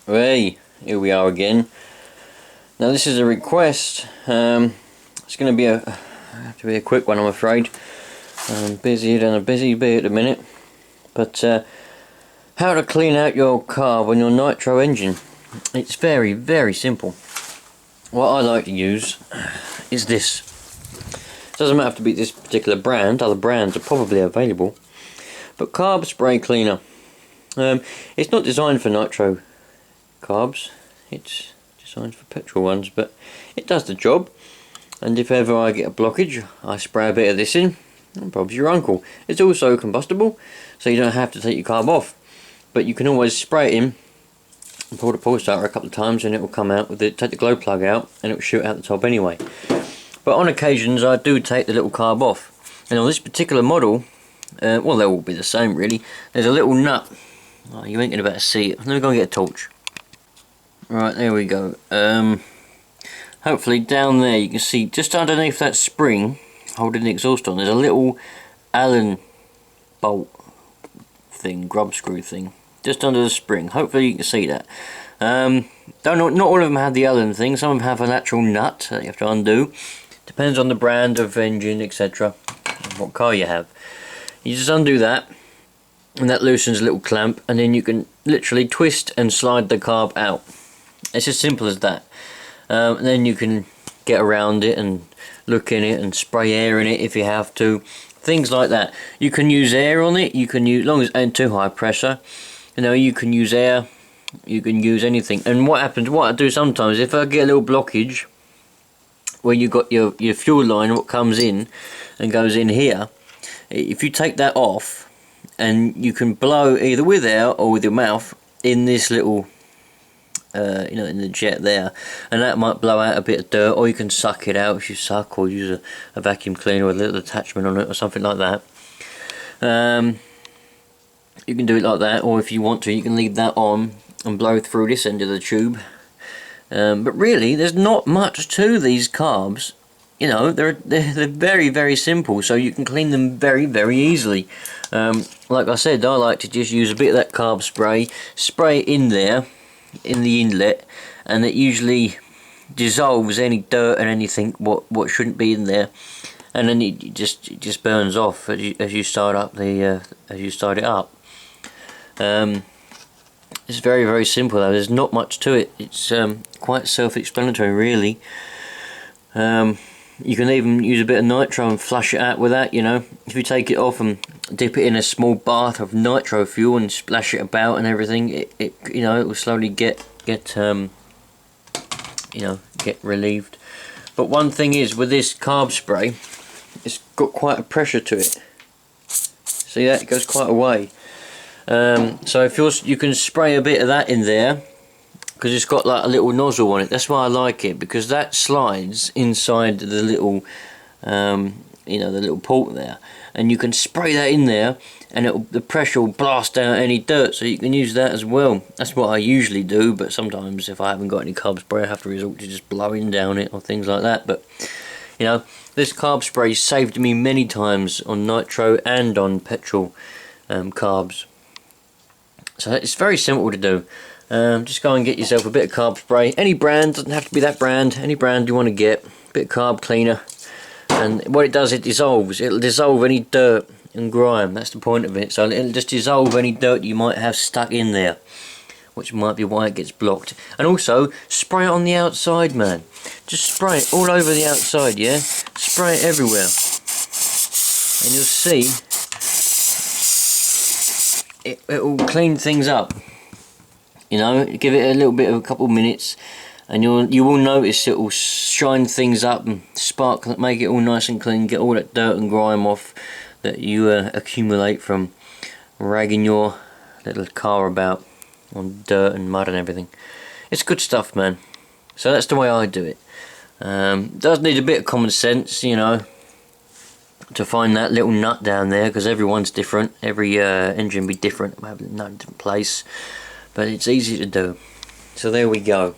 Hey, here we are again. Now this is a request. It's going to be a quick one, I'm afraid. I'm busier than a busy bee at the minute. But how to clean out your carb on your nitro engine. It's very, very simple. What I like to use is this. It doesn't have to be this particular brand. Other brands are probably available. But carb spray cleaner. It's not designed for nitro carbs, it's designed for petrol ones, but it does the job. And if ever I get a blockage, I spray a bit of this in, and Bob's your uncle. It's also combustible, so you don't have to take your carb off, but you can always spray it in and pull the pull starter a couple of times and it will come out with it. Take the glow plug out and it will shoot out the top anyway. But on occasions I do take the little carb off, and on this particular model, well, they'll all be the same really, there's a little nut. Oh, you ain't going to be able to see it. Let me go and get a torch. Right, there we go. Hopefully down there you can see just underneath that spring holding the exhaust on, there's a little Allen bolt thing, grub screw thing, just under the spring. Hopefully you can see that. Not all of them have the Allen thing. Some of them have an actual nut that you have to undo. Depends on the brand of engine, etc. what car you have. You just undo that, and that loosens a little clamp, and then you can literally twist and slide the carb out. It's as simple as that. And then you can get around it and look in it and spray air in it if you have to. Things like that. You can use air on it. You can use, as long as it ain't too high pressure, you know, you can use air. You can use anything. And what happens? What I do sometimes, if I get a little blockage where you got your fuel line, what comes in and goes in here, if you take that off, and you can blow either with air or with your mouth in this little you know, in the jet there, and that might blow out a bit of dirt, or you can suck it out if you suck, or use a vacuum cleaner with a little attachment on it or something like that. You can do it like that, or if you want to you can leave that on and blow through this end of the tube. But really there's not much to these carbs. You know, they're very, very simple, so you can clean them very, very easily. Like I said, I like to just use a bit of that carb spray it in there in the inlet, and it usually dissolves any dirt and anything what shouldn't be in there, and then it just burns off as you start it up. It's very, very simple though. There's not much to it. It's quite self-explanatory really. You can even use a bit of nitro and flush it out with that, you know. If you take it off and dip it in a small bath of nitro fuel and splash it about and everything, it you know, it will slowly get relieved. But one thing is, with this carb spray, it's got quite a pressure to it. See that? It goes quite a way. So if you can spray a bit of that in there, because it's got like a little nozzle on it. That's why I like it, because that slides inside the little you know, the little port there, and you can spray that in there and the pressure will blast out any dirt, so you can use that as well. That's what I usually do, but sometimes if I haven't got any carb spray I have to resort to just blowing down it or things like that. But you know, this carb spray saved me many times on nitro and on petrol carbs. So it's very simple to do. Just go and get yourself a bit of carb spray. Any brand, doesn't have to be that brand. Any brand you want to get. A bit of carb cleaner. And what it does, it dissolves. It'll dissolve any dirt and grime. That's the point of it. So it'll just dissolve any dirt you might have stuck in there, which might be why it gets blocked. And also, spray it on the outside, man. Just spray it all over the outside, yeah? Spray it everywhere. And you'll see it will clean things up. You know, give it a little bit of a couple of minutes, and you will notice it will shine things up and spark, make it all nice and clean, get all that dirt and grime off that you accumulate from ragging your little car about on dirt and mud and everything. It's good stuff, man. So that's the way I do it. Does need a bit of common sense, you know, to find that little nut down there, because everyone's different. Every engine be different, have a nut in a different place. But it's easy to do. So there we go.